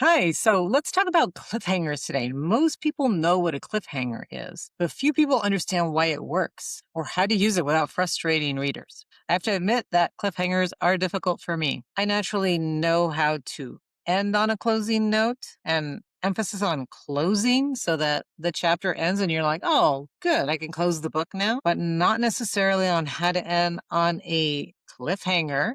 Hi, so let's talk about cliffhangers today. Most people know what a cliffhanger is, but few people understand why it works or how to use it without frustrating readers. I have to admit that cliffhangers are difficult for me. I naturally know how to end on a closing note and emphasis on closing so that the chapter ends and you're like, oh, good, I can close the book now, but not necessarily on how to end on a cliffhanger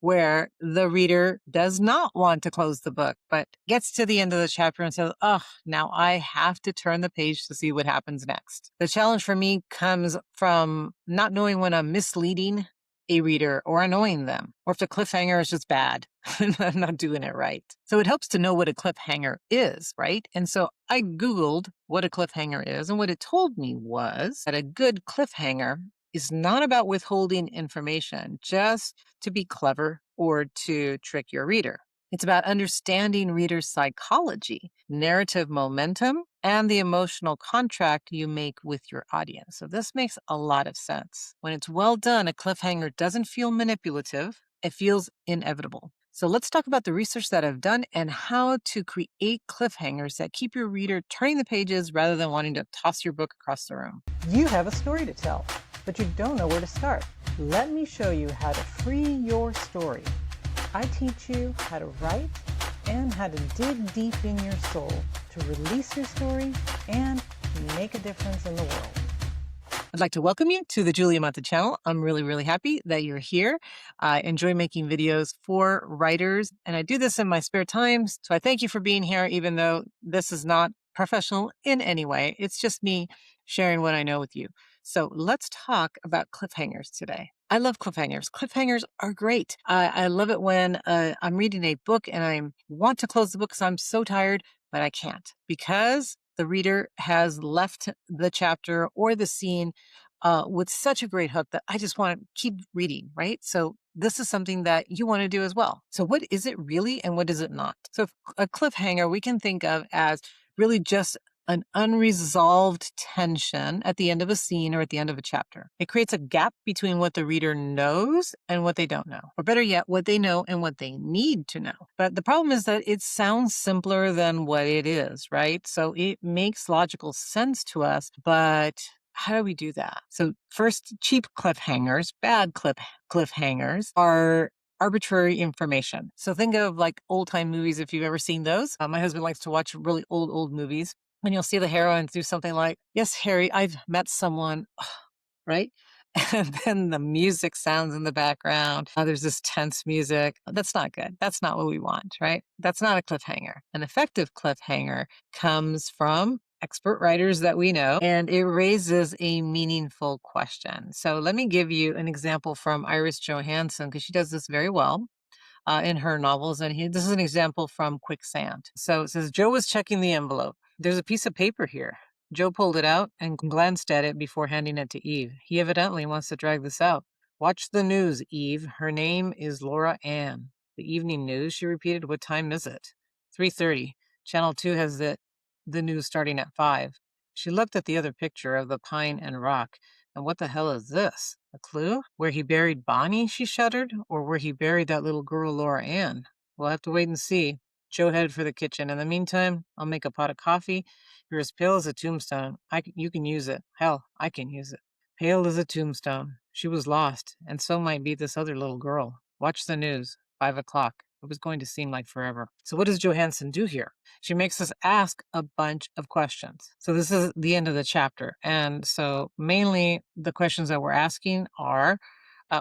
where the reader does not want to close the book, but gets to the end of the chapter and says, oh, now I have to turn the page to see what happens next. The challenge for me comes from not knowing when I'm misleading a reader or annoying them, or if the cliffhanger is just bad and I'm not doing it right. So it helps to know what a cliffhanger is, right? And so I Googled what a cliffhanger is, and what it told me was that a good cliffhanger is not about withholding information just to be clever or to trick your reader. It's about understanding readers' psychology, narrative momentum, and the emotional contract you make with your audience. So this makes a lot of sense. When it's well done, a cliffhanger doesn't feel manipulative, it feels inevitable. So let's talk about the research that I've done and how to create cliffhangers that keep your reader turning the pages rather than wanting to toss your book across the room. You have a story to tell, but you don't know where to start. Let me show you how to free your story. I teach you how to write and how to dig deep in your soul to release your story and make a difference in the world. I'd like to welcome you to the Amante channel. I'm really happy that you're here. I enjoy making videos for writers, and I do this in my spare time. So I thank you for being here, even though this is not professional in any way. It's just me sharing what I know with you. So let's talk about cliffhangers today. I love cliffhangers. Cliffhangers are great. I love it when I'm reading a book and I want to close the book because I'm so tired, but I can't because the reader has left the chapter or the scene with such a great hook that I just want to keep reading, right? So this is something that you want to do as well. So what is it really and what is it not? So a cliffhanger we can think of as really just an unresolved tension at the end of a scene or at the end of a chapter. It creates a gap between what the reader knows and what they don't know, or better yet, what they know and what they need to know. But the problem is that it sounds simpler than what it is, right? So it makes logical sense to us, but how do we do that? So first, cheap cliffhangers, bad cliffhangers are arbitrary information. So think of like old time movies if you've ever seen those. My husband likes to watch really old movies. And you'll see the heroine do something like, yes, Harry, I've met someone, right? And then the music sounds in the background. There's this tense music. That's not good. That's not what we want, right? That's not a cliffhanger. An effective cliffhanger comes from expert writers that we know, and it raises a meaningful question. So let me give you an example from Iris Johansson, because she does this very well in her novels. And this is an example from Quicksand. So it says, Joe was checking the envelope. There's a piece of paper here. Joe pulled it out and glanced at it before handing it to Eve. He evidently wants to drag this out. Watch the news, Eve. Her name is Laura Ann. The evening news, she repeated. What time is it? 3:30. Channel 2 has the news starting at 5. She looked at the other picture of the pine and rock. And what the hell is this? A clue? Where he buried Bonnie, she shuddered, or where he buried that little girl, Laura Ann? We'll have to wait and see. Joe headed for the kitchen. In the meantime, I'll make a pot of coffee. You're as pale as a tombstone. You can use it. Hell, I can use it. Pale as a tombstone. She was lost, and so might be this other little girl. Watch the news. 5 o'clock. It was going to seem like forever. So what does Johansson do here? She makes us ask a bunch of questions. So this is the end of the chapter. And so mainly the questions that we're asking are,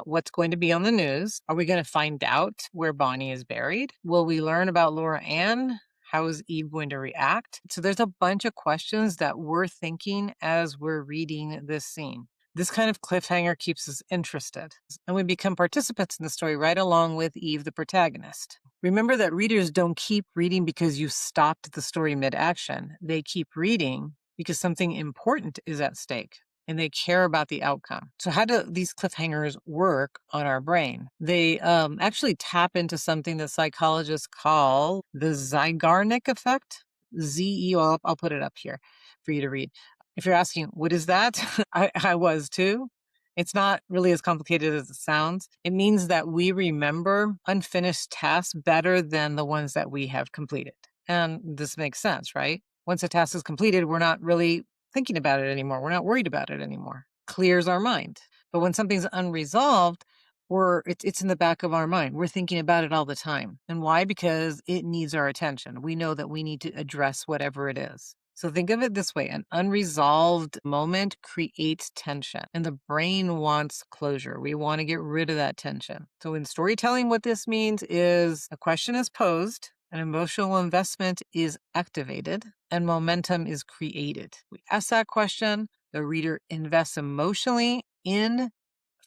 what's going to be on the news? Are we going to find out where Bonnie is buried? Will we learn about Laura Ann? How is Eve going to react? So there's a bunch of questions that we're thinking as we're reading this scene. This kind of cliffhanger keeps us interested, and we become participants in the story right along with Eve, the protagonist. Remember that readers don't keep reading because you stopped the story mid-action. They keep reading because something important is at stake, and they care about the outcome. So how do these cliffhangers work on our brain? They actually tap into something that psychologists call the Zeigarnik effect. I'll put it up here for you to read. If you're asking, what is that? I was too. It's not really as complicated as it sounds. It means that we remember unfinished tasks better than the ones that we have completed. And this makes sense, right? Once a task is completed, we're not really thinking about it anymore. We're not worried about it anymore. Clears our mind. But when something's unresolved, it's in the back of our mind. We're thinking about it all the time. And why? Because it needs our attention. We know that we need to address whatever it is. So think of it this way: an unresolved moment creates tension, and the brain wants closure. We want to get rid of that tension. So in storytelling, what this means is a question is posed, an emotional investment is activated, and momentum is created. We ask that question, the reader invests emotionally in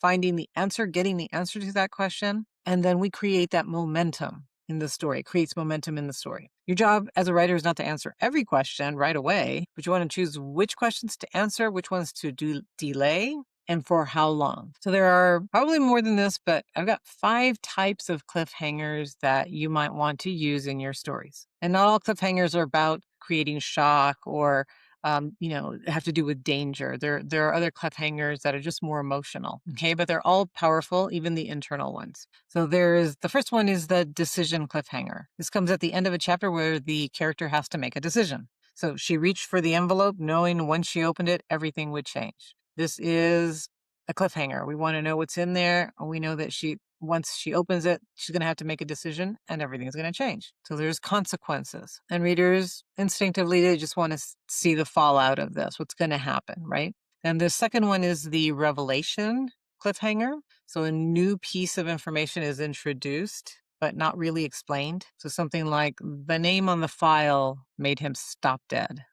finding the answer, getting the answer to that question, and then we create that momentum in the story. It creates momentum in the story. Your job as a writer is not to answer every question right away, but you want to choose which questions to answer, which ones to delay, and for how long. So there are probably more than this, but I've got 5 types of cliffhangers that you might want to use in your stories. And not all cliffhangers are about creating shock or have to do with danger. There are other cliffhangers that are just more emotional. Okay, but they're all powerful, even the internal ones. So the first one is the decision cliffhanger. This comes at the end of a chapter where the character has to make a decision. So she reached for the envelope, knowing when she opened it, everything would change. This is a cliffhanger. We want to know what's in there. We know that once she opens it, she's going to have to make a decision and everything's going to change. So there's consequences. And readers instinctively, they just want to see the fallout of this, what's going to happen, right? And the second one is the revelation cliffhanger. So a new piece of information is introduced, but not really explained. So something like the name on the file made him stop dead,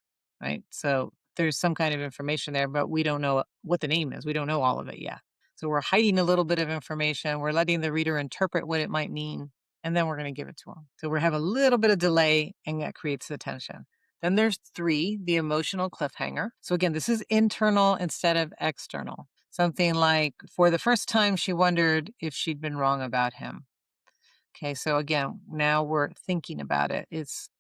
right? So there's some kind of information there, but we don't know what the name is. We don't know all of it yet. So we're hiding a little bit of information. We're letting the reader interpret what it might mean, and then we're going to give it to them. So we have a little bit of delay, and that creates the tension. Then there's 3, the emotional cliffhanger. So again, this is internal instead of external. Something like, for the first time, she wondered if she'd been wrong about him. Okay, so again, now we're thinking about it.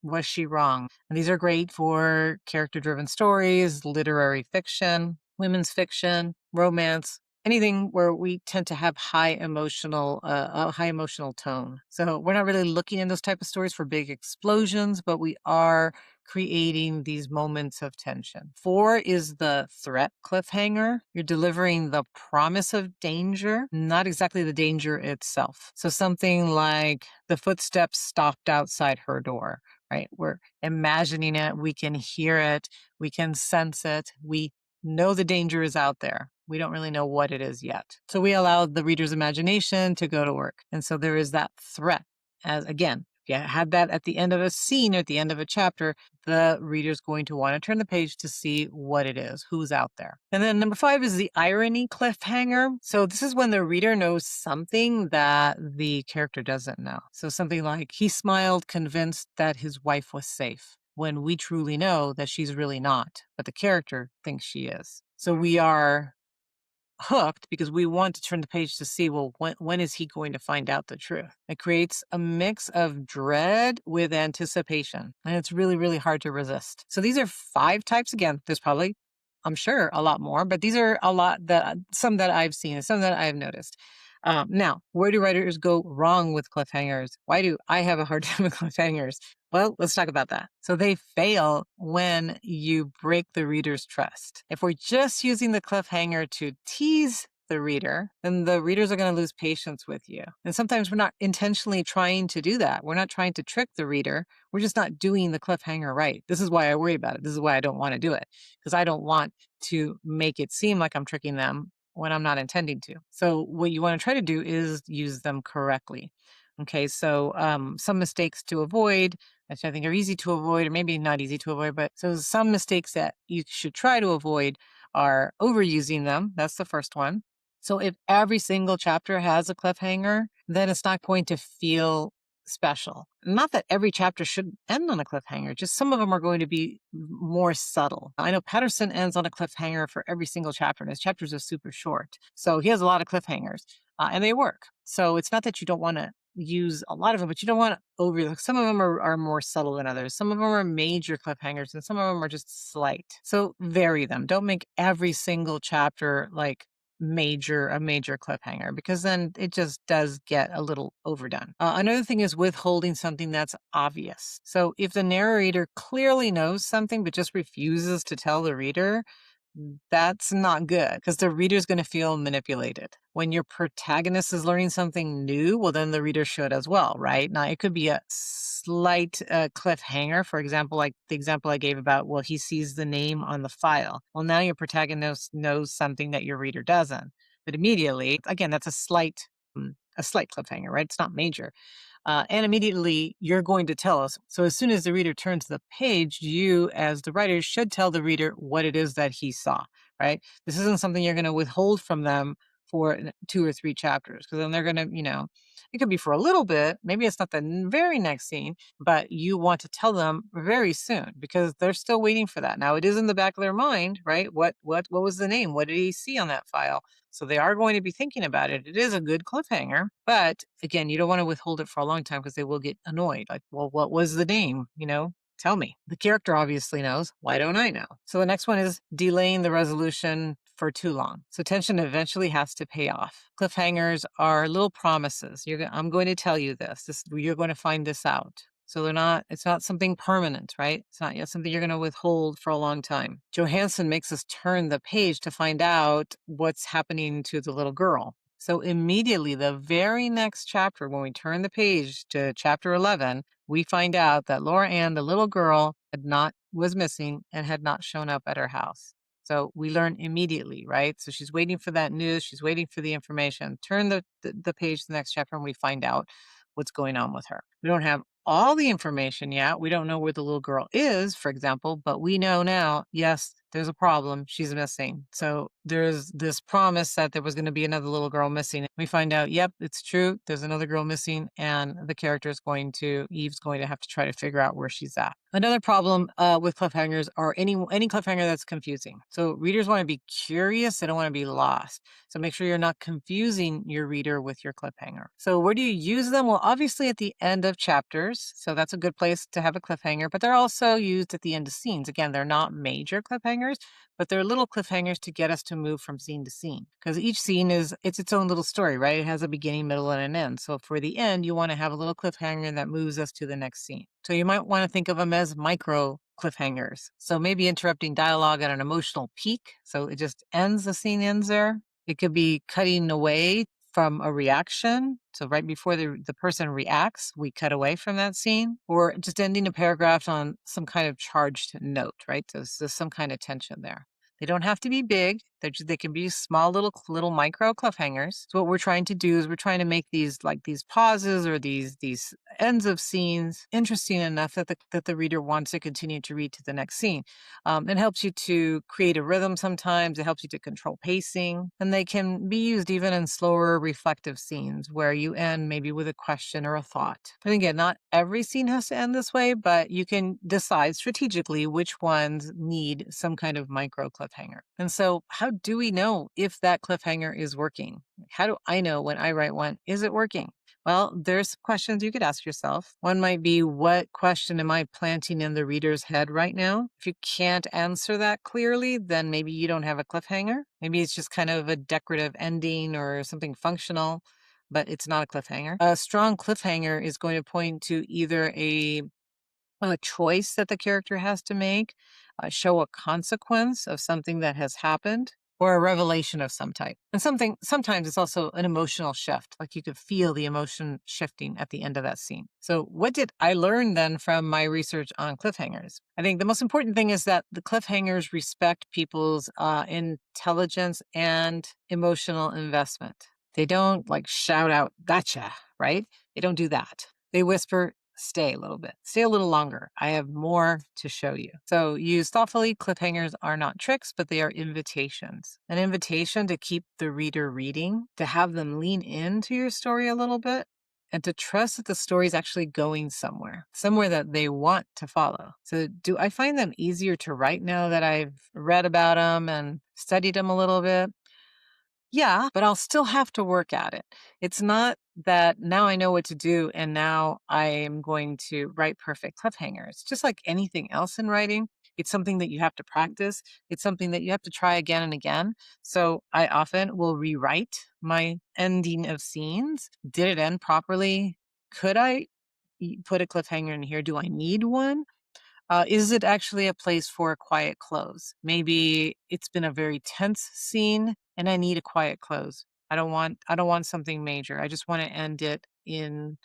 Was she wrong? And these are great for character-driven stories, literary fiction, women's fiction, romance, anything where we tend to have a high emotional tone. So we're not really looking in those type of stories for big explosions, but we are creating these moments of tension. 4 is the threat cliffhanger. You're delivering the promise of danger, not exactly the danger itself. So something like the footsteps stopped outside her door, right? We're imagining it, we can hear it, we can sense it, we know the danger is out there. We don't really know what it is yet. So we allow the reader's imagination to go to work. And so there is that threat. As again, if you had that at the end of a scene or at the end of a chapter, the reader's going to want to turn the page to see what it is, who's out there. And then number 5 is the irony cliffhanger. So this is when the reader knows something that the character doesn't know. So something like, he smiled, convinced that his wife was safe, when we truly know that she's really not, but the character thinks she is. So we are hooked because we want to turn the page to see, well, when is he going to find out the truth? It creates a mix of dread with anticipation, and it's really, really hard to resist. So these are 5 types. Again, there's probably, I'm sure, a lot more, but these are some that I've seen and some that I've noticed. Now, where do writers go wrong with cliffhangers? Why do I have a hard time with cliffhangers? Well, let's talk about that. So they fail when you break the reader's trust. If we're just using the cliffhanger to tease the reader, then the readers are going to lose patience with you. And sometimes we're not intentionally trying to do that. We're not trying to trick the reader. We're just not doing the cliffhanger right. This is why I worry about it. This is why I don't want to do it, because I don't want to make it seem like I'm tricking them when I'm not intending to. So what you want to try to do is use them correctly. Okay, so some mistakes to avoid, which I think are easy to avoid, or maybe not easy to avoid, but so some mistakes that you should try to avoid are overusing them. That's the first one. So if every single chapter has a cliffhanger, then it's not going to feel special. Not that every chapter should end on a cliffhanger, just some of them are going to be more subtle. I know Patterson ends on a cliffhanger for every single chapter, and his chapters are super short. So he has a lot of cliffhangers, and they work. So it's not that you don't want to use a lot of them, but you don't want to overlook. Some of them are more subtle than others. Some of them are major cliffhangers, and some of them are just slight. So vary them. Don't make every single chapter like a major cliffhanger, because then it just does get a little overdone. Another thing is withholding something that's obvious. So if the narrator clearly knows something but just refuses to tell the reader, that's not good, because the reader's going to feel manipulated. When your protagonist is learning something new, well, then the reader should as well, right? Now, it could be a slight cliffhanger. For example, like the example I gave about, well, he sees the name on the file. Well, now your protagonist knows something that your reader doesn't. But immediately, again, that's a slight cliffhanger, right? It's not major. And immediately you're going to tell us. So as soon as the reader turns the page, you, as the writer, should tell the reader what it is that he saw, right? This isn't something you're going to withhold from them for 2 or 3 chapters, because then they're going to, it could be for a little bit. Maybe it's not the very next scene, but you want to tell them very soon, because they're still waiting for that. Now, it is in the back of their mind, right? What was the name? What did he see on that file? So they are going to be thinking about it. It is a good cliffhanger, but again, you don't want to withhold it for a long time, because they will get annoyed. Like, well, what was the name? Tell me. The character obviously knows. Why don't I know? So the next one is delaying the resolution for too long. So tension eventually has to pay off. Cliffhangers are little promises. I'm going to tell you this. You're going to find this out. So it's not something permanent, right? It's not yet something you're going to withhold for a long time. Johansson makes us turn the page to find out what's happening to the little girl. So immediately, the very next chapter, when we turn the page to chapter 11, we find out that Laura Ann, the little girl, was missing and had not shown up at her house. So we learn immediately, right? So she's waiting for that news. She's waiting for the information. Turn the page to the next chapter, and we find out what's going on with her. We don't have all the information yet. We don't know where the little girl is, for example, but we know now, yes, there's a problem. She's missing. So there's this promise that there was going to be another little girl missing. We find out, yep, it's true. There's another girl missing, and Eve's going to have to try to figure out where she's at. Another problem with cliffhangers are any cliffhanger that's confusing. So readers want to be curious. They don't want to be lost. So make sure you're not confusing your reader with your cliffhanger. So where do you use them? Well, obviously at the end of chapters. So that's a good place to have a cliffhanger, but they're also used at the end of scenes. Again, they're not major cliffhangers, but they're little cliffhangers to get us to move from scene to scene, because each scene it's its own little story, right? It has a beginning, middle, and an end. So for the end, you want to have a little cliffhanger that moves us to the next scene. So you might want to think of them as micro cliffhangers. So maybe interrupting dialogue at an emotional peak. So the scene ends there. It could be cutting away from a reaction. So right before the person reacts, we cut away from that scene, or just ending a paragraph on some kind of charged note, right? There's some kind of tension there. They don't have to be big. They can be small little micro cliffhangers. So what we're trying to do is we're trying to make these pauses or these ends of scenes interesting enough that the reader wants to continue to read to the next scene. It helps you to create a rhythm sometimes. It helps you to control pacing. And they can be used even in slower reflective scenes where you end maybe with a question or a thought. And again, not every scene has to end this way, but you can decide strategically which ones need some kind of micro cliffhanger. And so how do we know if that cliffhanger is working? How do I know when I write one, is it working? Well, there's questions you could ask yourself. One might be, what question am I planting in the reader's head right now? If you can't answer that clearly, then maybe you don't have a cliffhanger. Maybe it's just kind of a decorative ending or something functional, but it's not a cliffhanger. A strong cliffhanger is going to point to either a choice that the character has to make, show a consequence of something that has happened, or a revelation of some type. And sometimes it's also an emotional shift, like you could feel the emotion shifting at the end of that scene. So what did I learn then from my research on cliffhangers? I think the most important thing is that the cliffhangers respect people's intelligence and emotional investment. They don't shout out, gotcha, right? They don't do that. They whisper, stay a little bit, stay a little longer. I have more to show you. So use thoughtfully. Cliffhangers are not tricks, but they are invitations. An invitation to keep the reader reading, to have them lean into your story a little bit, and to trust that the story is actually going somewhere that they want to follow. So do I find them easier to write now that I've read about them and studied them a little bit? Yeah, but I'll still have to work at it. It's not that now I know what to do and now I am going to write perfect cliffhangers. Just like anything else in writing, It's something that you have to practice. It's something that you have to try again and again. So I often will rewrite my ending of scenes. Did it end properly? Could I put a cliffhanger in here? Do I need one? Is it actually a place for a quiet close? Maybe it's been a very tense scene and I need a quiet close. I don't want something major. I just want to end it in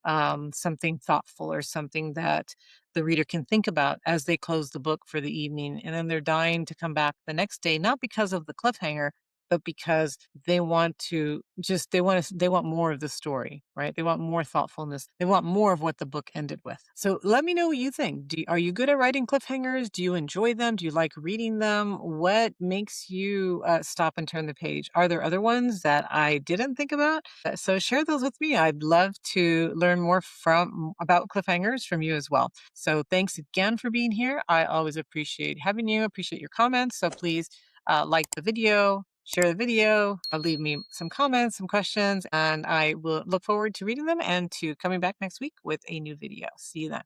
something thoughtful or something that the reader can think about as they close the book for the evening. And then they're dying to come back the next day, not because of the cliffhanger, but because they want more of the story, right? They want more thoughtfulness. They want more of what the book ended with. So let me know what you think. Are you good at writing cliffhangers? Do you enjoy them? Do you like reading them? What makes you stop and turn the page? Are there other ones that I didn't think about? So share those with me. I'd love to learn more from about cliffhangers from you as well. So thanks again for being here. I always appreciate having you, appreciate your comments. So please like the video, share the video, leave me some comments, some questions, and I will look forward to reading them and to coming back next week with a new video. See you then.